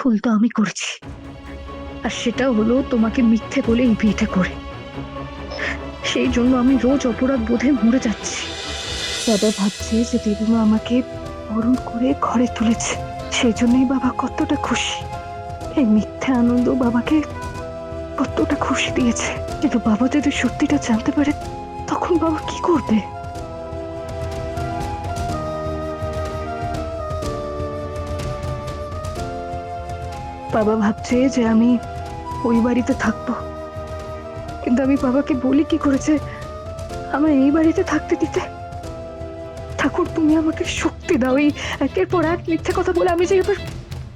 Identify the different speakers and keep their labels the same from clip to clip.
Speaker 1: ভুল তো আমি করেছি, আর সেটা হলো তোমাকে মিথ্যে বলে এই বিয়েটা করে। সেই জন্য আমি রোজ অপরাধ বোধে মরে যাচ্ছি। বাবা ভাবছে যে দিদিমা আমাকে বরণ করে ঘরে তুলেছে, সেই জন্যই বাবা কতটা খুশি। এই মিথ্যে আনন্দ বাবাকে কতটা খুশি দিয়েছে, কিন্তু বাবা যদি সত্যিটা জানতে পারে তখন বাবা কি করবে? বাবা ভাবছে যে আমি ওই বাড়িতে থাকবো, কিন্তু আমি বাবাকে বলি কি করেছে আমার এই বাড়িতে থাকতে দিতে। ঠাকুর তুমি আমাকে শক্তি দাও, এই একের পর এক মিথ্যে কথা বলে আমি যে এবার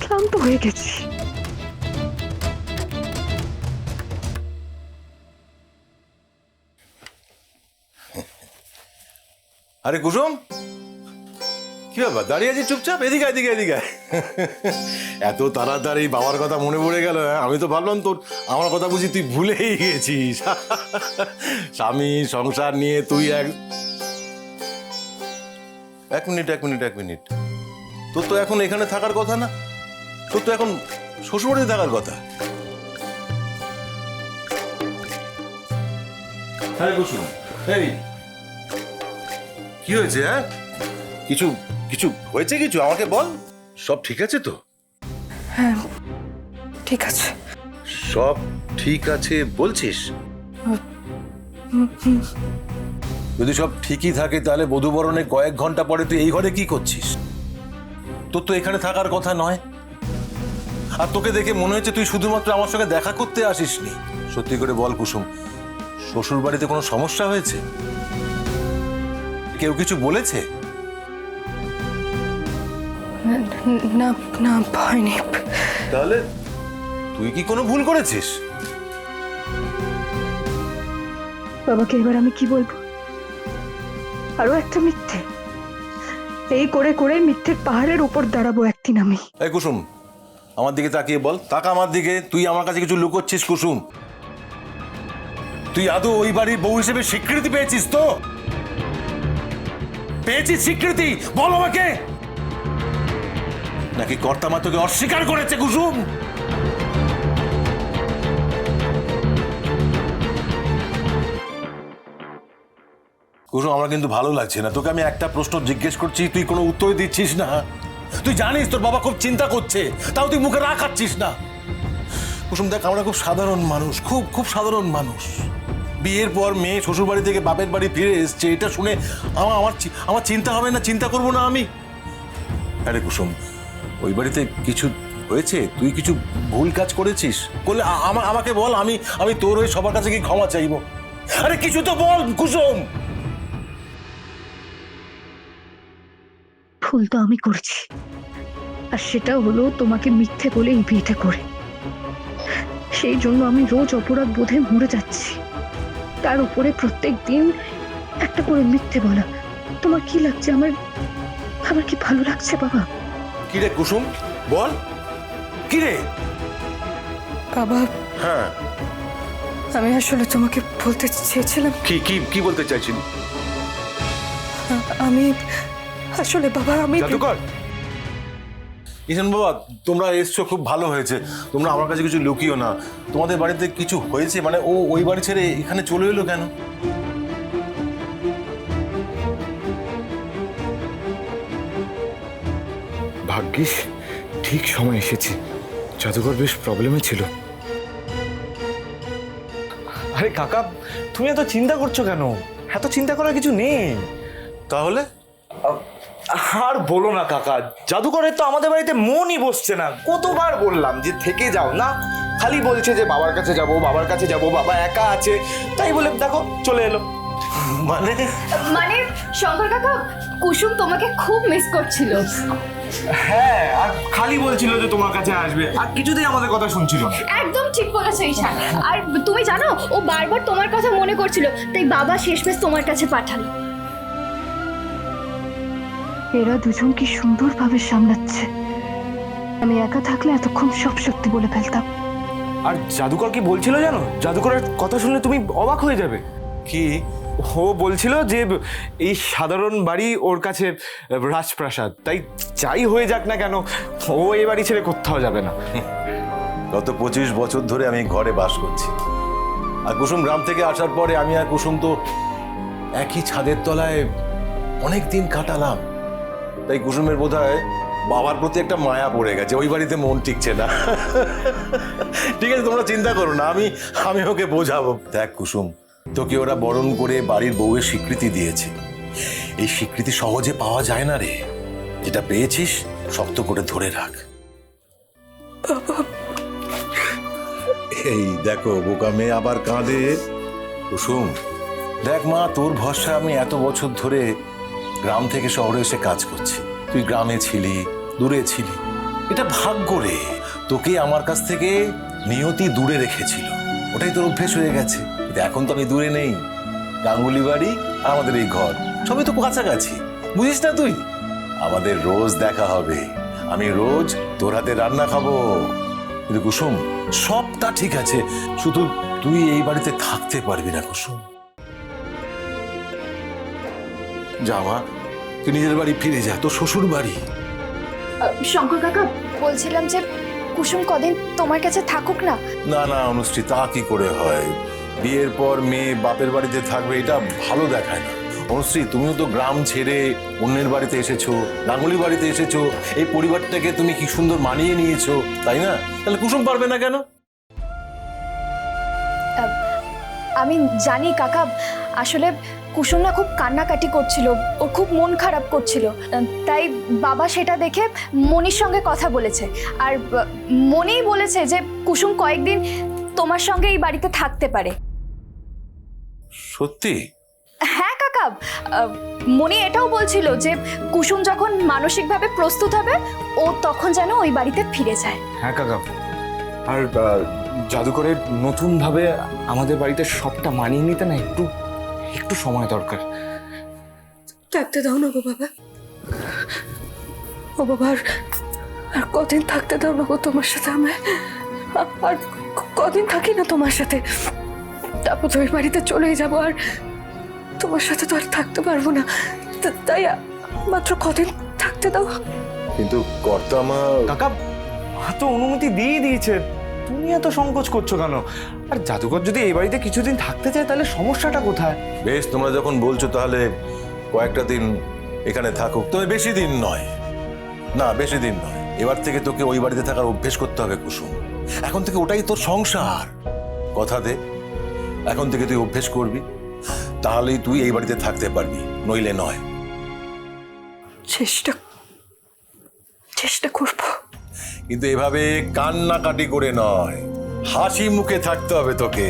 Speaker 1: ক্লান্ত হয়ে গেছি।
Speaker 2: আরে কুসুম, কি ব্যাপার দাঁড়িয়ে আছি চুপচাপ? এদিকে এদিকে এদিকে এত তাড়াতাড়ি বাবার কথা মনে পড়ে গেল? আমি তো ভাবলাম তোর আমার কথা বুঝি তুই ভুলেই গেছিস। স্বামী সংসার নিয়ে তুই এক মিনিট তোর তো এখন এখানে থাকার কথা না, তোর তো এখন শ্বশুরবাড়িতে থাকার কথা। হ্যাঁ কুসুম, এই কি হয়েছে? হ্যাঁ কিছু কিছু হয়েছে? কিছু আমাকে বল। সব ঠিক আছে তো?
Speaker 1: হ্যাঁ ঠিক আছে।
Speaker 2: সব ঠিক আছে বলছিস? যদি সব ঠিকই থাকে তাহলে বধূবরণে কয়েক ঘন্টা পরে তুই এই ঘরে কি করছিস? তোর তো এখানে থাকার কথা নয়, আর তোকে দেখে মনে হচ্ছে তুই শুধুমাত্র আমার সঙ্গে দেখা করতে আসিসনি। সত্যি করে বল কুসুম, শ্বশুর বাড়িতে কোনো সমস্যা হয়েছে? কেউ কিছু বলেছে?
Speaker 1: না না হয়নি।
Speaker 2: তাহলে তুই কি কোনো ভুল করেছিস?
Speaker 1: বাবাকে এবার আমি কি বলবো? আরো একটা মিথ্যে, এই করে করে মিথ্যের পাহাড়ের উপর দাঁড়াবো একদিন আমি।
Speaker 2: এই কুসুম, আমার দিকে তাকিয়ে বল, তাকা আমার দিকে। তুই আমার কাছে কিছু লুকোচ্ছিস কুসুম? তুই আদৌ ওই বাড়ির বউ হিসেবে স্বীকৃতি পেয়েছিস তো? পেয়েছিস স্বীকৃতি? বল আমাকে। নাকি কর্তামা তোকে অস্বীকার করেছে কুসুম? কুসুম, আমার কিন্তু ভালো লাগছে না। তোকে আমি একটা প্রশ্ন জিজ্ঞেস করছি, তুই কোনো উত্তর দিচ্ছিস না। তুই জানিস তোর বাবা খুব চিন্তা করছে, তাও তুই মুখে রাখাচ্ছিস না। কুসুম দেখ, আমরা খুব সাধারণ মানুষ, খুব খুব সাধারণ মানুষ। বিয়ের পর মেয়ে শ্বশুর বাড়ি থেকে বাপের বাড়ি ফিরে এসছে, এটা শুনে আমার চিন্তা হবে না? চিন্তা করবো না আমি? আরে কুসুম, ওই বাড়িতে কিছু হয়েছে? তুই কিছু ভুল কাজ করেছিস? করলে আমাকে বল, আমি তোর ওই সবার কাছে কি ক্ষমা চাইবো? আরে কিছু তো বল কুসুম।
Speaker 1: ভুল তো আমি করেছি, আর সেটা হলো তোমাকে মিথ্যে বলে এই বিয়েটা করে। সেই জন্য আমি রোজ অপরাধ বোধে মরে যাচ্ছি, তার উপরে প্রত্যেক দিন একটা করে মিথ্যে বলা। তোমার কি লাগছে? আমার আমার কি ভালো লাগছে বাবা?
Speaker 2: কি রে কুসুম, বল কি রে?
Speaker 1: বাবা,
Speaker 2: হ্যাঁ
Speaker 1: আমি আসলে তোমাকে বলতে চেয়েছিলাম।
Speaker 2: কি কি কি বলতে চাইছিলি?
Speaker 1: আমি আসলে বাবা, আমি
Speaker 2: জাদুকর কিষান বাবা, তোমরা এসছো খুব ভালো হয়েছে। তোমরা আমার কাছে কিছু লুকিও না। তোমাদের বাড়িতে কিছু হয়েছে? মানে ও ওই বাড়ি ছেড়ে এখানে চলে এলো কেন?
Speaker 3: ভাগ্যিস ঠিক সময় এসেছি। জাদুঘর বেশ প্রবলেমে ছিল।
Speaker 4: আরে কাকা, তুমি এত চিন্তা করছো কেন? এত চিন্তা করার কিছু নেই।
Speaker 2: তাহলে
Speaker 4: আর বলো না কাকা, জাদুঘরের তো আমাদের বাড়িতে মনই বসছে না। কতবার বললাম যে থেকে যাও না, খালি বলছে যে বাবার কাছে যাব, বাবার কাছে যাব, বাবা একা আছে। তাই বলে দেখো চলে এলো।
Speaker 2: মানে
Speaker 5: মানে শঙ্কর কাকা, কুসুম তোমাকে খুব মিস করছিল।
Speaker 4: হ্যাঁ, আর খালি বলছিল যে তোমার কাছে আসবে, আর কিছুতেই আমাদের কথা শুনছিল না।
Speaker 5: একদম ঠিক বলেছো ঈশান। আর তুমি জানো, ও বারবার তোমার কথা মনে করছিল, তাই বাবা শেষমেশ তোমার কাছে পাঠালো।
Speaker 1: এরা দুজন কি সুন্দরভাবে সামলাচ্ছে। আমি একা থাকলে এতক্ষণ সব সত্যি বলে ফেলতাম।
Speaker 4: আর জাদুকর কি বলছিল জানো? জাদুকরের কথা শুনলে তুমি অবাক হয়ে যাবে।
Speaker 2: কি
Speaker 4: ও বলছিল যে এই সাধারণ বাড়ি ওর কাছে রাজপ্রাসাদ, তাই যাই হয়ে যাক না কেন ও এই বাড়ি ছেড়ে কোথাও যাবে না।
Speaker 2: গত 25 বছর ধরে আমি ঘরে বাস করছি, আর কুসুম গ্রাম থেকে আসার পরে আমি আর কুসুম তো একই ছাদের তলায় অনেক দিন কাটালাম। তাই কুসুমের বোধহয় বাবার প্রতি একটা মায়া পড়ে গেছে, ওই বাড়িতে মন টিকছে না। ঠিক আছে, তোমরা চিন্তা করো না, আমি ওকে বোঝাবো। দেখ কুসুম, তোকে ওরা বরণ করে বাড়ির বউয়ের স্বীকৃতি দিয়েছে। এই স্বীকৃতি সহজে পাওয়া যায় না রে, যেটা পেয়েছিস শক্ত করে ধরে রাখ। এই দেখো বোকা মেয়ে আবার কাঁদে। কুসুম দেখ মা, তোর ভরসা আমি এত বছর ধরে গ্রাম থেকে শহরে এসে কাজ করছি। তুই গ্রামে ছিলি, দূরে ছিলি, এটা ভাগ্য রে। তোকে আমার কাছ থেকে নিয়তি দূরে রেখেছিল, ওটাই তোর অভ্যেস হয়ে গেছে। কিন্তু এখন তো আমি দূরে নেই, গাঙ্গুলি বাড়ি আর আমাদের এই ঘর সবই তো কাছাকাছি, বুঝিস না তুই? আমাদের রোজ দেখা হবে, আমি রোজ তোর হাতে রান্না খাবো। কিন্তু কুসুম সবটা ঠিক আছে, শুধু তুই এই বাড়িতে থাকতে পারবি না কুসুম। যা মা, তুই নিজের বাড়ি ফিরে যা, তোর শ্বশুর বাড়ি।
Speaker 5: শঙ্কর কাকা, বলছিলাম যে কুসুম কদিন তোমার কাছে থাকুক না।
Speaker 2: না না অনুশ্রী, তা কি করে হয়? বিয়ের পর মেয়ে বাপের বাড়িতে থাকবে, এটা ভালো দেখায় না। অনুশ্রী, তুমিও তো গ্রাম ছেড়ে অন্যের বাড়িতে এসেছো, গাঙ্গুলি বাড়িতে এসেছো, এই পরিবারটাকে তুমি কি সুন্দর মানিয়ে নিয়েছো, তাই না? তাহলে কুসুম পারবে না কেন?
Speaker 5: আমি জানি কাকা, আসলে কুসুম না খুব কান্নাকাটি করছিল, ওর খুব মন খারাপ করছিল, তাই বাবা সেটা দেখে মনির সঙ্গে কথা বলেছে। আর মনিই বলেছে যে কুসুম কয়েকদিন তোমার সঙ্গে এই বাড়িতে থাকতে পারে।
Speaker 2: সত্যি?
Speaker 5: হ্যাঁ কাকা, মনি এটাও বলছিল যে কুসুম যখন মানসিকভাবে প্রস্তুত হবে ও তখন যেন ওই বাড়িতে ফিরে যায়।
Speaker 4: হ্যাঁ কাকা, আর জাদুকরের নতুন ভাবে আমাদের বাড়িতে সবটা মানিয়ে নিতে না একটু একটু সময় দরকার।
Speaker 1: থাকতে দাও না গো বাবা, ও বাবা, আর কদিন থাকতে দাও না গো তোমার সাথে আমায়। আর কদিন থাকি না তোমার সাথে, তারপর তো ওই বাড়িতে চলেই যাবো, আর তোমার সাথে তো আর থাকতে পারবো না। তাই মাত্র কদিন থাকতে দাও।
Speaker 2: কিন্তু কর্তামা।
Speaker 4: কাকা, মা তো অনুমতি দিয়ে দিয়েছে, তুমি এত সংকোচ করছো কেন? আর জাদুকর যদি এই বাড়িতে কিছুদিন থাকতে চায় তাহলে সমস্যাটা কোথায়?
Speaker 2: বেশ, তোমরা যখন বলছো তাহলে কয়েকটা দিন এখানে থাকুক, তবে বেশি দিন নয়। না, বেশি দিন নয়। এবার থেকে তোকে ওই বাড়িতে থাকার অভ্যেস করতে হবে কুসুম। এখন থেকে ওটাই তোর সংসার। কথা দে, এখন থেকে তুই অভ্যেস করবি, তাহলেই তুই এই বাড়িতে থাকতে পারবি, নইলে নয়।
Speaker 1: চেষ্টা করবো,
Speaker 2: কিন্তু এভাবে কান্নাকাটি করে নয়, হাসি মুখে থাকতে হবে তোকে।